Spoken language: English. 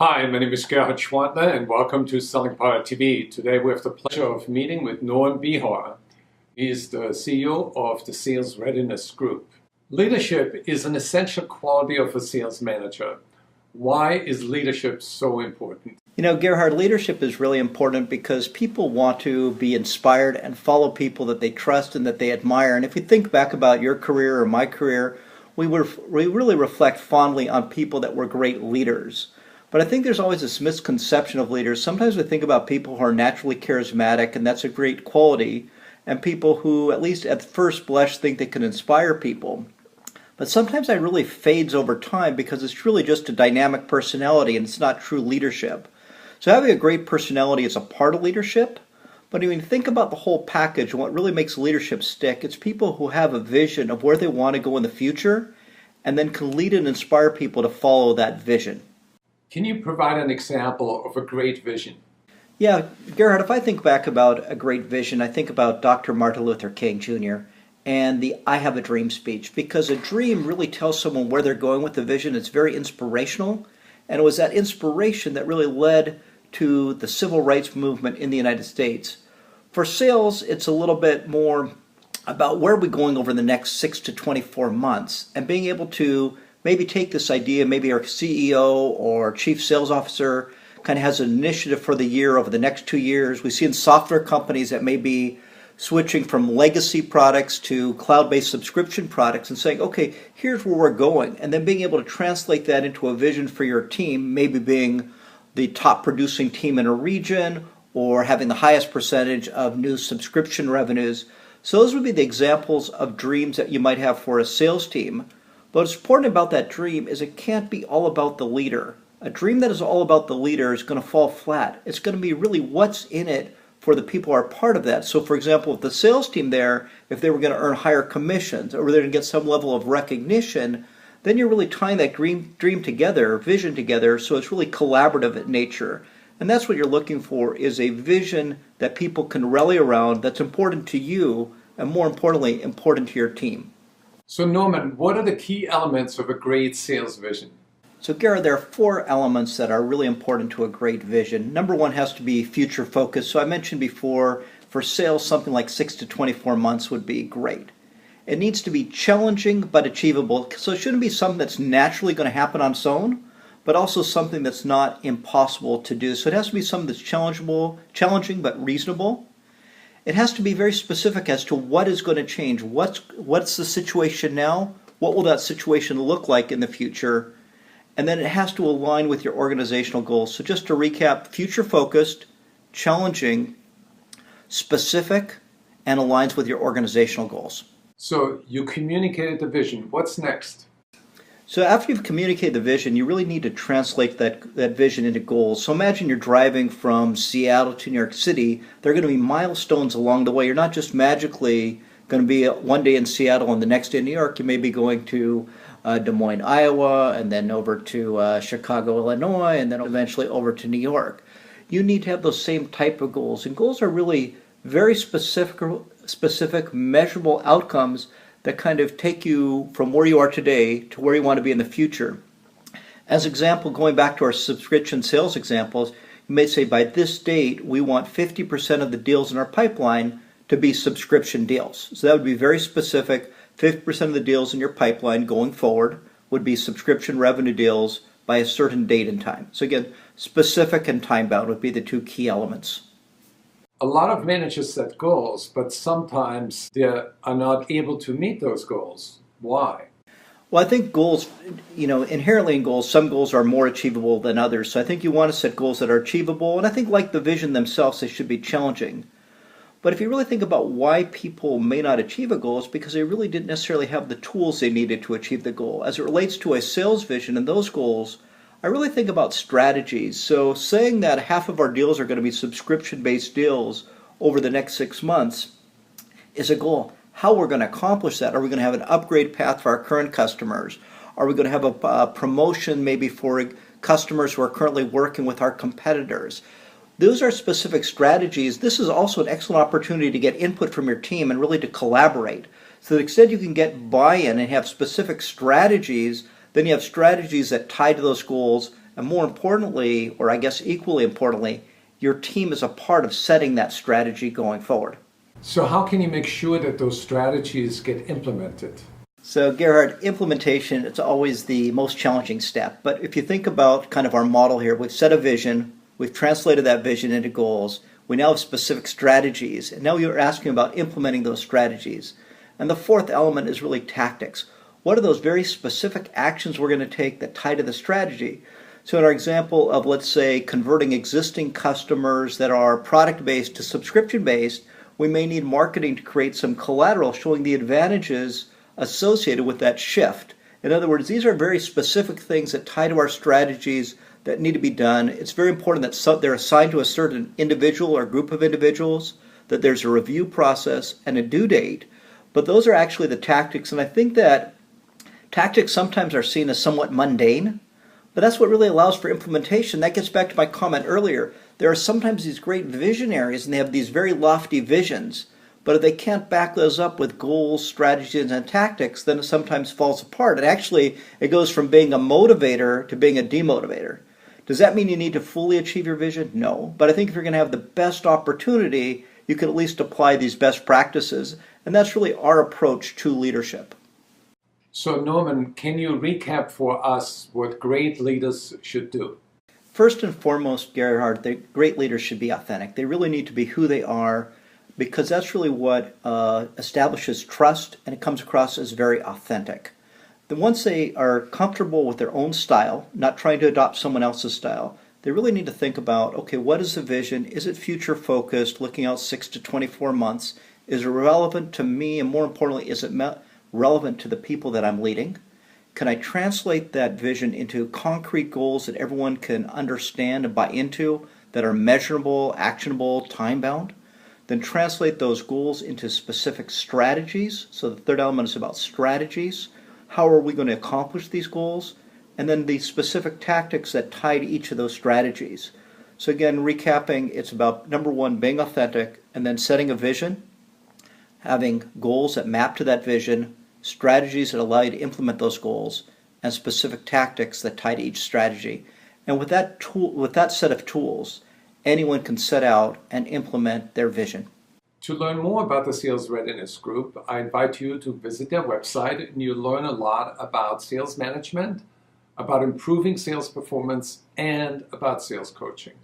Hi, my name is Gerhard Gschwandtner and welcome to Selling Power TV. Today we have the pleasure of meeting with Noam Bihar. He is the CEO of the Sales Readiness Group. Leadership is an essential quality of a sales manager. Why is leadership so important? You know, Gerhard, leadership is really important because people want to be inspired and follow people that they trust and that they admire. And if we think back about your career or my career, we really reflect fondly on people that were great leaders. But I think there's always this misconception of leaders. Sometimes we think about people who are naturally charismatic, and that's a great quality, and people who, at least at first blush, think they can inspire people. But sometimes that really fades over time because it's really just a dynamic personality and it's not true leadership. So having a great personality is a part of leadership, but when you think about the whole package and what really makes leadership stick, it's people who have a vision of where they want to go in the future and then can lead and inspire people to follow that vision. Can you provide an example of a great vision? Yeah, Gerhard, if I think back about a great vision, I think about Dr. Martin Luther King Jr. and the I Have a Dream speech, because a dream really tells someone where they're going with the vision. It's very inspirational, and it was that inspiration that really led to the civil rights movement in the United States. For sales, it's a little bit more about where are we going over the next 6 to 24 months, and being able to maybe take this idea, maybe our CEO or chief sales officer kind of has an initiative for the year over the next 2 years. We see in software companies that may be switching from legacy products to cloud-based subscription products and saying, okay, here's where we're going. And then being able to translate that into a vision for your team, maybe being the top producing team in a region or having the highest percentage of new subscription revenues. So those would be the examples of dreams that you might have for a sales team. But what's important about that dream is it can't be all about the leader. A dream that is all about the leader is going to fall flat. It's going to be really what's in it for the people who are part of that. So for example, if the sales team there, if they were going to earn higher commissions or they're going to get some level of recognition, then you're really tying that dream together, vision together, so it's really collaborative in nature. And that's what you're looking for, is a vision that people can rally around that's important to you and, more importantly, important to your team. So Norman, what are the key elements of a great sales vision? So Gerhard, there are 4 elements that are really important to a great vision. Number 1 has to be future focused. So I mentioned before, for sales, something like 6 to 24 months would be great. It needs to be challenging but achievable. So it shouldn't be something that's naturally going to happen on its own, but also something that's not impossible to do. So it has to be something that's challenging but reasonable. It has to be very specific as to what is going to change. What's the situation now? What will that situation look like in the future? And then it has to align with your organizational goals. So just to recap, future-focused, challenging, specific, and aligns with your organizational goals. So you communicated the vision. What's next? So after you've communicated the vision, you really need to translate that vision into goals. So imagine you're driving from Seattle to New York City. There are going to be milestones along the way. You're not just magically going to be one day in Seattle and the next day in New York. You may be going to Des Moines, Iowa, and then over to Chicago, Illinois, and then eventually over to New York. You need to have those same type of goals. And goals are really very specific, measurable outcomes that kind of take you from where you are today to where you want to be in the future. As example, going back to our subscription sales examples, you may say by this date we want 50% of the deals in our pipeline to be subscription deals. So that would be very specific. 50% of the deals in your pipeline going forward would be subscription revenue deals by a certain date and time. So again, specific and time-bound would be the 2 key elements. A lot of managers set goals, but sometimes they are not able to meet those goals. Why? Well, I think goals, inherently in goals, some goals are more achievable than others. So I think you want to set goals that are achievable, and I think like the vision themselves, they should be challenging. But if you really think about why people may not achieve a goal, it's because they really didn't necessarily have the tools they needed to achieve the goal. As it relates to a sales vision and those goals, I really think about strategies. So saying that half of our deals are going to be subscription-based deals over the next 6 months is a goal. How we're going to accomplish that? Are we going to have an upgrade path for our current customers? Are we going to have a promotion maybe for customers who are currently working with our competitors? Those are specific strategies. This is also an excellent opportunity to get input from your team and really to collaborate. So to the extent you can get buy-in and have specific strategies, then you have strategies that tie to those goals And more importantly, or I guess equally importantly, your team is a part of setting that strategy going forward. So how can you make sure that those strategies get implemented? So Gerhard, implementation, it's always the most challenging step. But if you think about kind of our model here, we've set a vision, we've translated that vision into goals, we now have specific strategies, and now you're asking about implementing those strategies. And the fourth element is really tactics. What are those very specific actions we're going to take that tie to the strategy? So in our example of, let's say, converting existing customers that are product-based to subscription-based, we may need marketing to create some collateral showing the advantages associated with that shift. In other words, these are very specific things that tie to our strategies that need to be done. It's very important that they're assigned to a certain individual or group of individuals, that there's a review process and a due date. But those are actually the tactics, and I think that tactics sometimes are seen as somewhat mundane, but that's what really allows for implementation. That gets back to my comment earlier. There are sometimes these great visionaries, and they have these very lofty visions, but if they can't back those up with goals, strategies, and tactics, then it sometimes falls apart. And actually, it goes from being a motivator to being a demotivator. Does that mean you need to fully achieve your vision? No. But I think if you're going to have the best opportunity, you can at least apply these best practices. And that's really our approach to leadership. So Norman, can you recap for us what great leaders should do? First and foremost, Gerhard, the great leaders should be authentic. They really need to be who they are, because that's really what establishes trust, and it comes across as very authentic. Then once they are comfortable with their own style, not trying to adopt someone else's style, they really need to think about, okay, what is the vision? Is it future focused, looking out 6 to 24 months? Is it relevant to me? And more importantly, is it relevant to the people that I'm leading? Can I translate that vision into concrete goals that everyone can understand and buy into, that are measurable, actionable, time-bound? Then translate those goals into specific strategies. So the third element is about strategies. How are we going to accomplish these goals? And then the specific tactics that tie to each of those strategies. So again, recapping, it's about number one, being authentic, and then setting a vision, having goals that map to that vision, strategies that allow you to implement those goals, and specific tactics that tie to each strategy. And with that set of tools, anyone can set out and implement their vision. To learn more about the Sales Readiness Group, I invite you to visit their website, and you'll learn a lot about sales management, about improving sales performance, and about sales coaching.